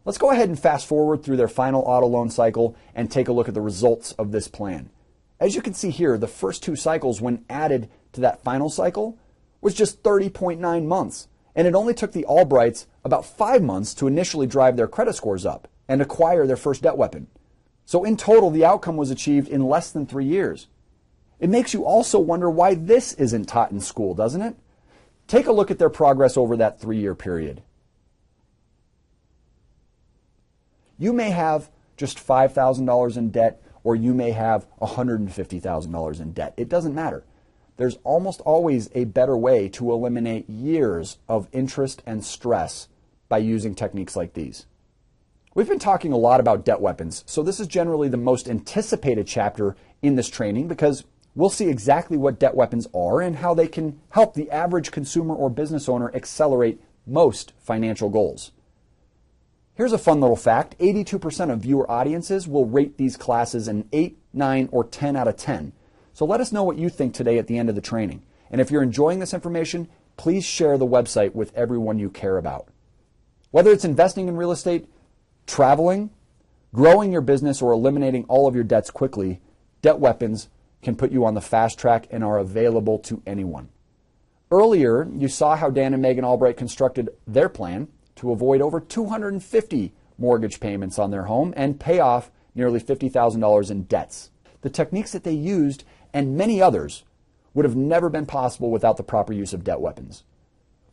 Let's go ahead and fast forward through their final auto loan cycle and take a look at the results of this plan. As you can see here, the first 2 cycles, when added to that final cycle, was just 30.9 months, and it only took the Albrights about 5 months to initially drive their credit scores up and acquire their first debt weapon. So in total, the outcome was achieved in less than 3 years. It makes you also wonder why this isn't taught in school, doesn't it? Take a look at their progress over that 3-year period. You may have just $5,000 in debt, or you may have $150,000 in debt. It doesn't matter. There's almost always a better way to eliminate years of interest and stress by using techniques like these. We've been talking a lot about debt weapons, so this is generally the most anticipated chapter in this training because we'll see exactly what debt weapons are and how they can help the average consumer or business owner accelerate most financial goals. Here's a fun little fact. 82% of viewer audiences will rate these classes an 8, 9, or 10 out of 10. So let us know what you think today at the end of the training. And if you're enjoying this information, please share the website with everyone you care about. Whether it's investing in real estate, traveling, growing your business, or eliminating all of your debts quickly, debt weapons can put you on the fast track and are available to anyone. Earlier, you saw how Dan and Megan Albright constructed their plan to avoid over 250 mortgage payments on their home and pay off nearly $50,000 in debts. The techniques that they used and many others would have never been possible without the proper use of debt weapons.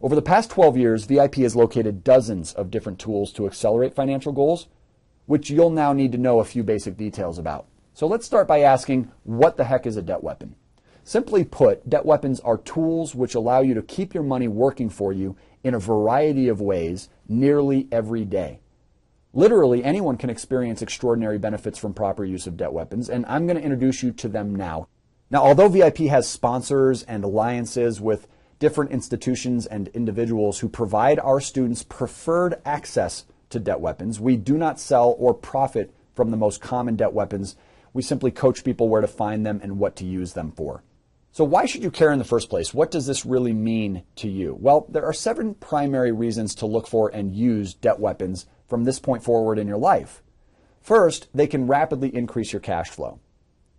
Over the past 12 years, VIP has located dozens of different tools to accelerate financial goals, which you'll now need to know a few basic details about. So let's start by asking, what the heck is a debt weapon? Simply put, debt weapons are tools which allow you to keep your money working for you in a variety of ways nearly every day. Literally, anyone can experience extraordinary benefits from proper use of debt weapons, and I'm going to introduce you to them now. Now, although VIP has sponsors and alliances with different institutions and individuals who provide our students preferred access to debt weapons, we do not sell or profit from the most common debt weapons. We simply coach people where to find them and what to use them for. So why should you care in the first place? What does this really mean to you? Well, there are 7 primary reasons to look for and use debt weapons from this point forward in your life. First, they can rapidly increase your cash flow.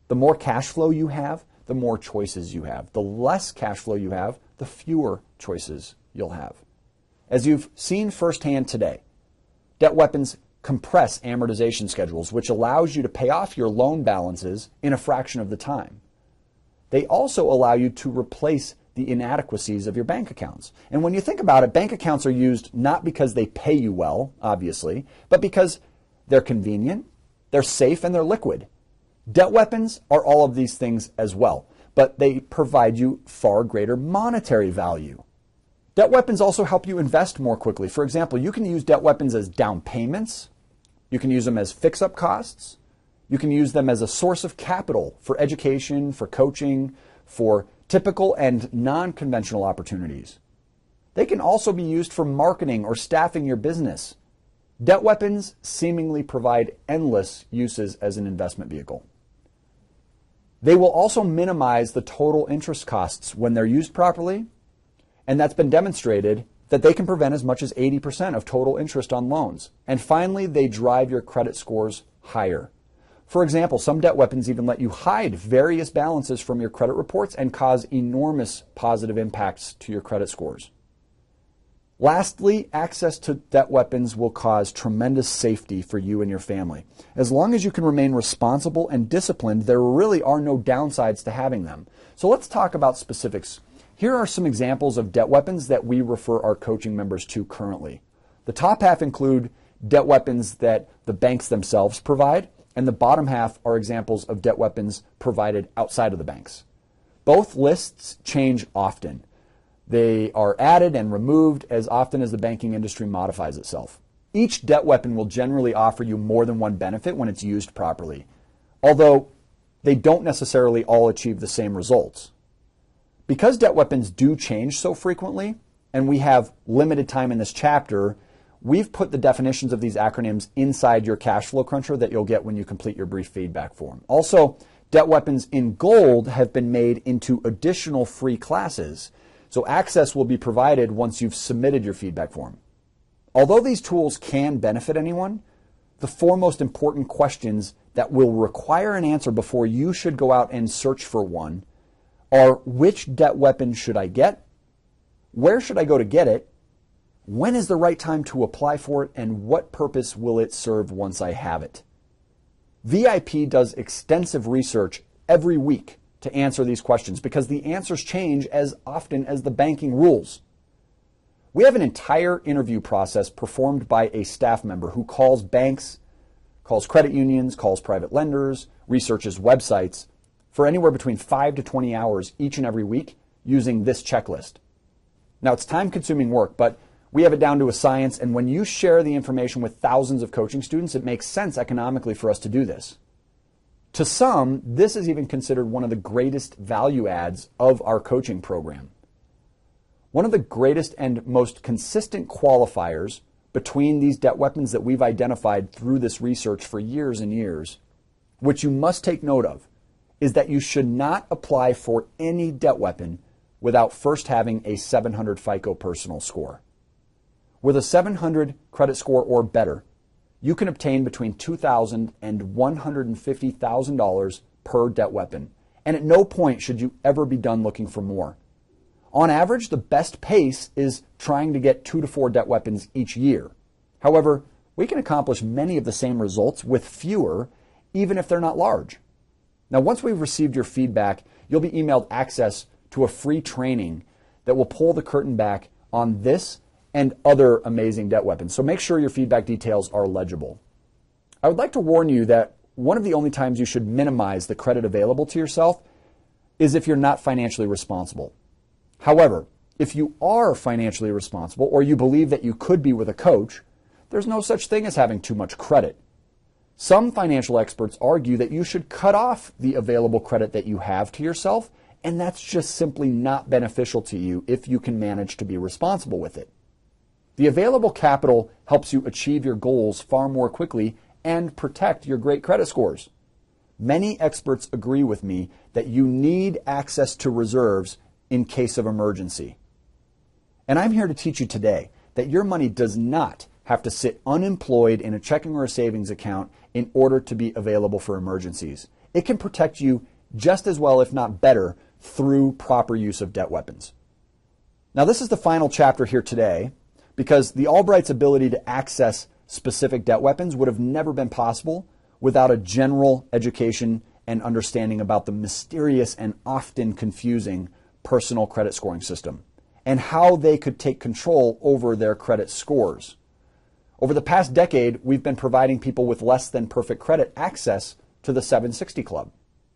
The more cash flow you have, the more choices you have. The less cash flow you have, the fewer choices you'll have. As you've seen firsthand today, debt weapons compress amortization schedules, which allows you to pay off your loan balances in a fraction of the time. They also allow you to replace the inadequacies of your bank accounts. And when you think about it, bank accounts are used not because they pay you well, obviously, but because they're convenient, they're safe, and they're liquid. Debt weapons are all of these things as well, but they provide you far greater monetary value. Debt weapons also help you invest more quickly. For example, you can use debt weapons as down payments. You can use them as fix-up costs. You can use them as a source of capital for education, for coaching, for typical and non-conventional opportunities. They can also be used for marketing or staffing your business. Debt weapons seemingly provide endless uses as an investment vehicle. They will also minimize the total interest costs when they're used properly, and that's been demonstrated that they can prevent as much as 80% of total interest on loans. And finally, they drive your credit scores higher. For example, some debt weapons even let you hide various balances from your credit reports and cause enormous positive impacts to your credit scores. Lastly, access to debt weapons will cause tremendous safety for you and your family. As long as you can remain responsible and disciplined, there really are no downsides to having them. So let's talk about specifics. Here are some examples of debt weapons that we refer our coaching members to currently. The top half include debt weapons that the banks themselves provide, and the bottom half are examples of debt weapons provided outside of the banks. Both lists change often. They are added and removed as often as the banking industry modifies itself. Each debt weapon will generally offer you more than one benefit when it's used properly, although they don't necessarily all achieve the same results. Because debt weapons do change so frequently, and we have limited time in this chapter, we've put the definitions of these acronyms inside your cash flow cruncher that you'll get when you complete your brief feedback form. Also, debt weapons in gold have been made into additional free classes, so access will be provided once you've submitted your feedback form. Although these tools can benefit anyone, the four most important questions that will require an answer before you should go out and search for one are: which debt weapon should I get? Where should I go to get it? When is the right time to apply for it? And what purpose will it serve once I have it? VIP does extensive research every week to answer these questions because the answers change as often as the banking rules. We have an entire interview process performed by a staff member who calls banks, calls credit unions, calls private lenders, researches websites for anywhere between 5 to 20 hours each and every week using this checklist. Now, it's time-consuming work, but we have it down to a science, and when you share the information with thousands of coaching students, it makes sense economically for us to do this. To some, this is even considered one of the greatest value adds of our coaching program. One of the greatest and most consistent qualifiers between these debt weapons that we've identified through this research for years and years, which you must take note of, is that you should not apply for any debt weapon without first having a 700 FICO personal score. With a 700 credit score or better, you can obtain between $2,000 and $150,000 per debt weapon, and at no point should you ever be done looking for more. On average, the best pace is trying to get 2 to 4 debt weapons each year. However, we can accomplish many of the same results with fewer, even if they're not large. Now, once we've received your feedback, you'll be emailed access to a free training that will pull the curtain back on this and other amazing debt weapons. So make sure your feedback details are legible. I would like to warn you that one of the only times you should minimize the credit available to yourself is if you're not financially responsible. However, if you are financially responsible or you believe that you could be with a coach, there's no such thing as having too much credit. Some financial experts argue that you should cut off the available credit that you have to yourself, and that's just simply not beneficial to you if you can manage to be responsible with it. The available capital helps you achieve your goals far more quickly and protect your great credit scores. Many experts agree with me that you need access to reserves in case of emergency. And I'm here to teach you today that your money does not have to sit unemployed in a checking or a savings account in order to be available for emergencies. It can protect you just as well, if not better, through proper use of debt weapons. Now, this is the final chapter here today, because the Albright's ability to access specific debt weapons would have never been possible without a general education and understanding about the mysterious and often confusing personal credit scoring system and how they could take control over their credit scores. Over the past decade, we've been providing people with less than perfect credit access to the 760 Club.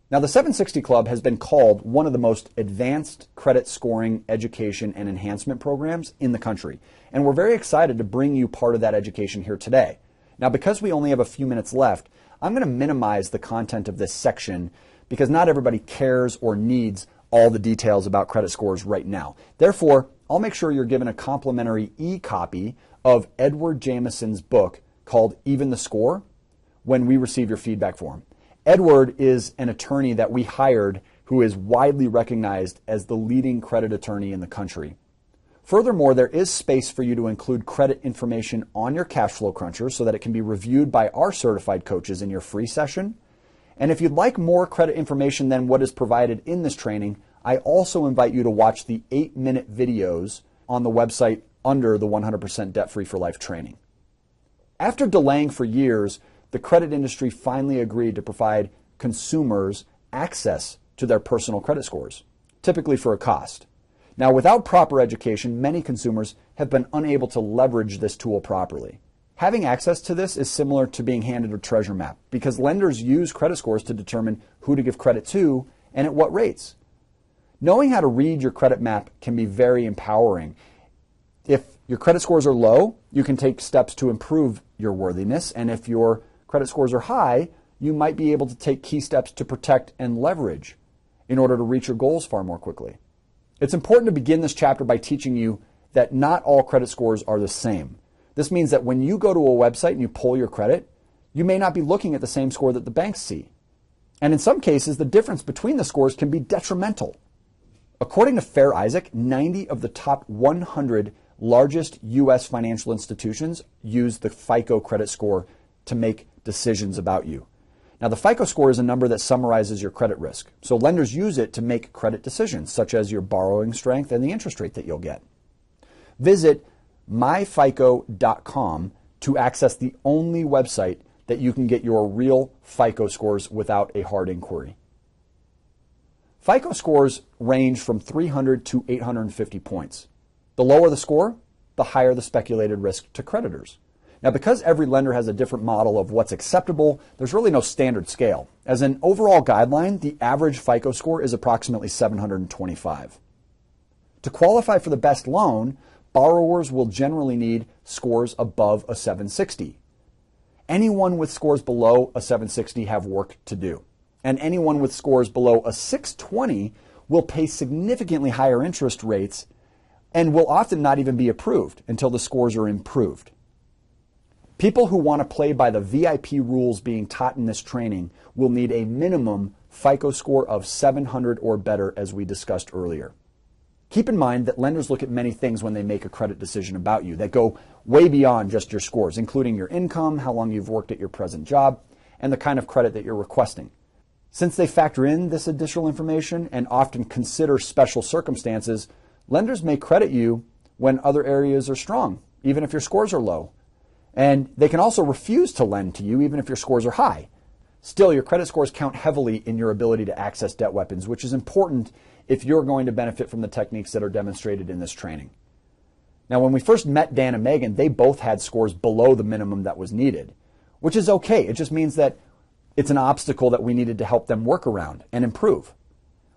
Now, the 760 Club has been called one of the most advanced credit scoring education and enhancement programs in the country. And we're very excited to bring you part of that education here today. Now, because we only have a few minutes left, I'm going to minimize the content of this section because not everybody cares or needs all the details about credit scores right now. Therefore, I'll make sure you're given a complimentary e-copy of Edward Jamison's book called Even the Score when we receive your feedback form. Edward is an attorney that we hired who is widely recognized as the leading credit attorney in the country. Furthermore, there is space for you to include credit information on your cash flow cruncher so that it can be reviewed by our certified coaches in your free session. And if you'd like more credit information than what is provided in this training, I also invite you to watch the 8-minute videos on the website under the 100% Debt-Free for Life training. After delaying for years, the credit industry finally agreed to provide consumers access to their personal credit scores, typically for a cost. Now, without proper education, many consumers have been unable to leverage this tool properly. Having access to this is similar to being handed a treasure map because lenders use credit scores to determine who to give credit to and at what rates. Knowing how to read your credit map can be very empowering. If your credit scores are low, you can take steps to improve your worthiness, and if your credit scores are high, you might be able to take key steps to protect and leverage in order to reach your goals far more quickly. It's important to begin this chapter by teaching you that not all credit scores are the same. This means that when you go to a website and you pull your credit, you may not be looking at the same score that the banks see. And in some cases, the difference between the scores can be detrimental. According to Fair Isaac, 90 of the top 100 largest U.S. financial institutions use the FICO credit score to make decisions about you. Now, the FICO score is a number that summarizes your credit risk. So lenders use it to make credit decisions, such as your borrowing strength and the interest rate that you'll get. Visit myfico.com to access the only website that you can get your real FICO scores without a hard inquiry. FICO scores range from 300 to 850 points. The lower the score, the higher the speculated risk to creditors. Now, because every lender has a different model of what's acceptable, there's really no standard scale. As an overall guideline, the average FICO score is approximately 725. To qualify for the best loan, borrowers will generally need scores above a 760. Anyone with scores below a 760 have work to do. And anyone with scores below a 620 will pay significantly higher interest rates and will often not even be approved until the scores are improved. People who want to play by the VIP rules being taught in this training will need a minimum FICO score of 700 or better, as we discussed earlier. Keep in mind that lenders look at many things when they make a credit decision about you that go way beyond just your scores, including your income, how long you've worked at your present job, and the kind of credit that you're requesting. Since they factor in this additional information and often consider special circumstances, lenders may credit you when other areas are strong, even if your scores are low. And they can also refuse to lend to you even if your scores are high. Still, your credit scores count heavily in your ability to access debt weapons, which is important if you're going to benefit from the techniques that are demonstrated in this training. Now, when we first met Dan and Megan, they both had scores below the minimum that was needed, which is okay. It just means that it's an obstacle that we needed to help them work around and improve.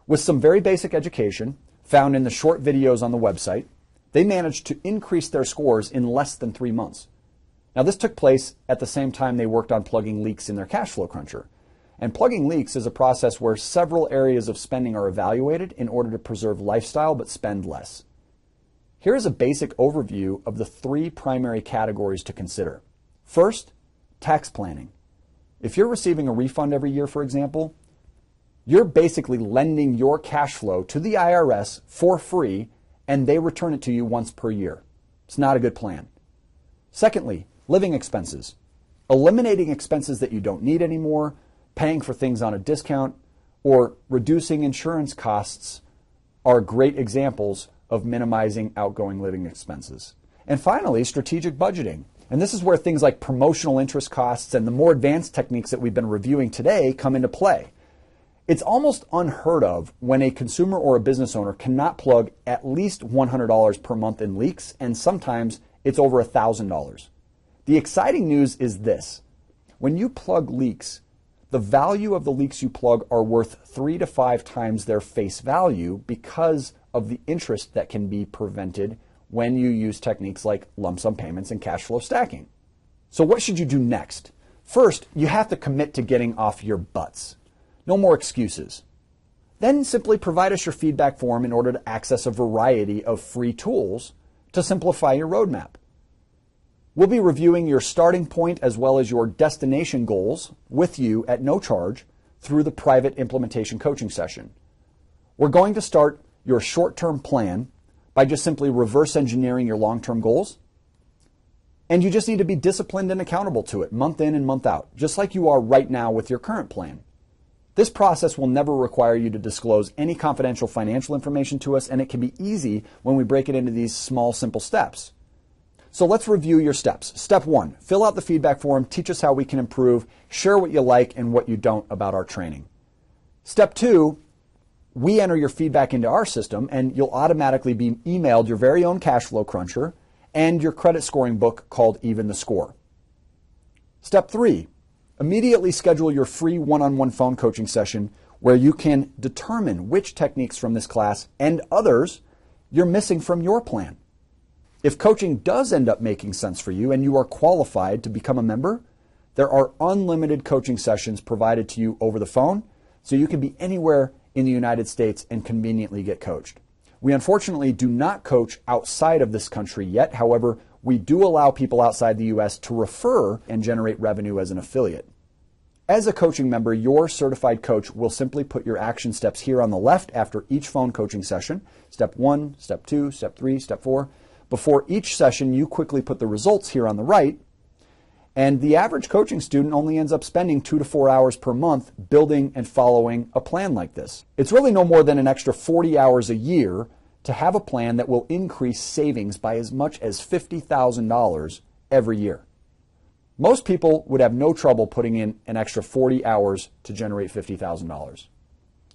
With some very basic education found in the short videos on the website, they managed to increase their scores in less than 3 months. Now, this took place at the same time they worked on plugging leaks in their cash flow cruncher. And plugging leaks is a process where several areas of spending are evaluated in order to preserve lifestyle but spend less. Here is a basic overview of the 3 primary categories to consider. First, tax planning. If you're receiving a refund every year, for example, you're basically lending your cash flow to the IRS for free, and they return it to you once per year. It's not a good plan. Secondly, living expenses. Eliminating expenses that you don't need anymore, paying for things on a discount, or reducing insurance costs are great examples of minimizing outgoing living expenses. And finally, strategic budgeting. And this is where things like promotional interest costs and the more advanced techniques that we've been reviewing today come into play. It's almost unheard of when a consumer or a business owner cannot plug at least $100 per month in leaks, and sometimes it's over $1,000. The exciting news is this. When you plug leaks, the value of the leaks you plug are worth 3 to 5 times their face value because of the interest that can be prevented when you use techniques like lump sum payments and cash flow stacking. So what should you do next? First, you have to commit to getting off your butts. No more excuses. Then simply provide us your feedback form in order to access a variety of free tools to simplify your roadmap. We'll be reviewing your starting point as well as your destination goals with you at no charge through the private implementation coaching session. We're going to start your short-term plan by just simply reverse engineering your long-term goals. And you just need to be disciplined and accountable to it month in and month out, just like you are right now with your current plan. This process will never require you to disclose any confidential financial information to us, and it can be easy when we break it into these small, simple steps. So let's review your steps. Step 1, fill out the feedback form, teach us how we can improve, share what you like and what you don't about our training. Step 2, we enter your feedback into our system, and you'll automatically be emailed your very own cash flow cruncher and your credit scoring book called Even the Score. Step 3, immediately schedule your free one-on-one phone coaching session where you can determine which techniques from this class and others you're missing from your plan. If coaching does end up making sense for you and you are qualified to become a member, there are unlimited coaching sessions provided to you over the phone, so you can be anywhere in the United States and conveniently get coached. We unfortunately do not coach outside of this country yet. However, we do allow people outside the US to refer and generate revenue as an affiliate. As a coaching member, your certified coach will simply put your action steps here on the left after each phone coaching session. Step 1, step 2, step 3, step 4. Before each session, you quickly put the results here on the right. And the average coaching student only ends up spending 2 to 4 hours per month building and following a plan like this. It's really no more than an extra 40 hours a year to have a plan that will increase savings by as much as $50,000 every year. Most people would have no trouble putting in an extra 40 hours to generate $50,000.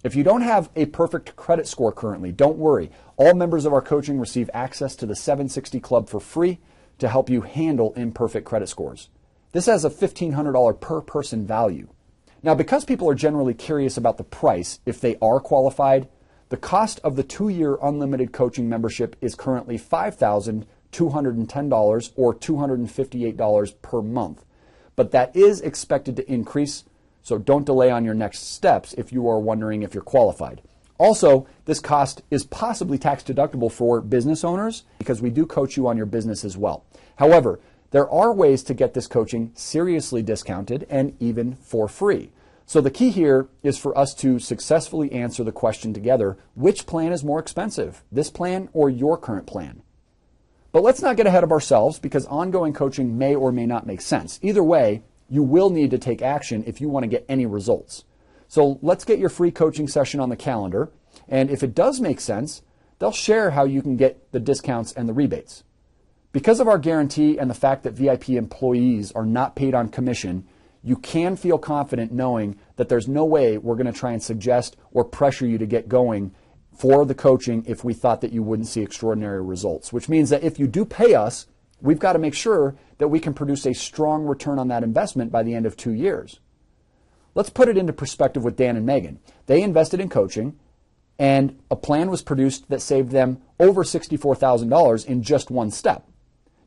If you don't have a perfect credit score currently, don't worry. All members of our coaching receive access to the 760 Club for free to help you handle imperfect credit scores. This has a $1,500 per person value. Now, because people are generally curious about the price, if they are qualified, the cost of the 2-year unlimited coaching membership is currently $5,210 or $258 per month. But that is expected to increase, so don't delay on your next steps if you are wondering if you're qualified. Also, this cost is possibly tax deductible for business owners because we do coach you on your business as well. However, there are ways to get this coaching seriously discounted and even for free. So the key here is for us to successfully answer the question together, which plan is more expensive, this plan or your current plan? But let's not get ahead of ourselves because ongoing coaching may or may not make sense. Either way, you will need to take action if you want to get any results. So let's get your free coaching session on the calendar. And if it does make sense, they'll share how you can get the discounts and the rebates. Because of our guarantee and the fact that VIP employees are not paid on commission, you can feel confident knowing that there's no way we're going to try and suggest or pressure you to get going for the coaching if we thought that you wouldn't see extraordinary results, which means that if you do pay us, we've got to make sure that we can produce a strong return on that investment by the end of 2 years. Let's put it into perspective with Dan and Megan. They invested in coaching, and a plan was produced that saved them over $64,000 in just one step.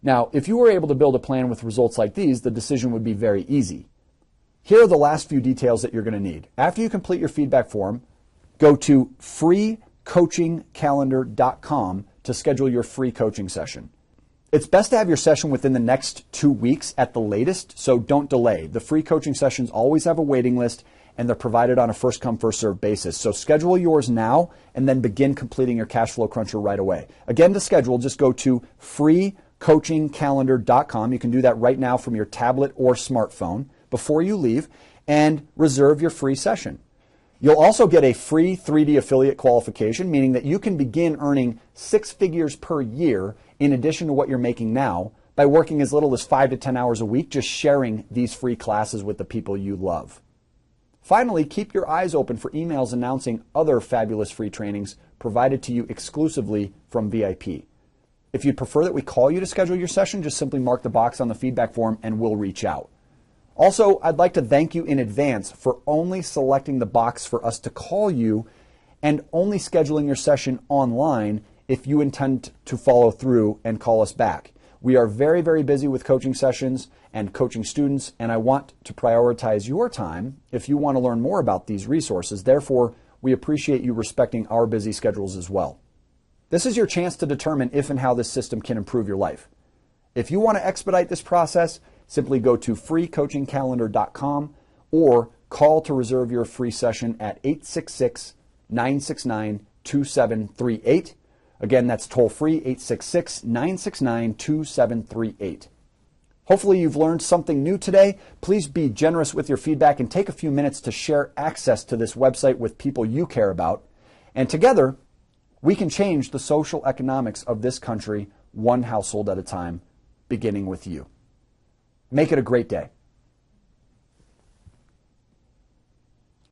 Now, if you were able to build a plan with results like these, the decision would be very easy. Here are the last few details that you're going to need. After you complete your feedback form, go to freecoachingcalendar.com to schedule your free coaching session. It's best to have your session within the next 2 weeks at the latest, so don't delay. The free coaching sessions always have a waiting list, and they're provided on a first-come, first-served basis. So schedule yours now, and then begin completing your cash flow cruncher right away. Again, to schedule, just go to freecoachingcalendar.com. You can do that right now from your tablet or smartphone before you leave, and reserve your free session. You'll also get a free 3D affiliate qualification, meaning that you can begin earning 6 figures per year in addition to what you're making now by working as little as 5 to 10 hours a week, just sharing these free classes with the people you love. Finally, keep your eyes open for emails announcing other fabulous free trainings provided to you exclusively from VIP. If you'd prefer that we call you to schedule your session, just simply mark the box on the feedback form and we'll reach out. Also, I'd like to thank you in advance for only selecting the box for us to call you and only scheduling your session online if you intend to follow through and call us back. We are very, very busy with coaching sessions and coaching students, and I want to prioritize your time if you want to learn more about these resources. Therefore, we appreciate you respecting our busy schedules as well. This is your chance to determine if and how this system can improve your life. If you want to expedite this process, simply go to freecoachingcalendar.com or call to reserve your free session at 866-969-2738. Again, that's toll free, 866-969-2738. Hopefully you've learned something new today. Please be generous with your feedback and take a few minutes to share access to this website with people you care about. And together, we can change the social economics of this country one household at a time, beginning with you. Make it a great day.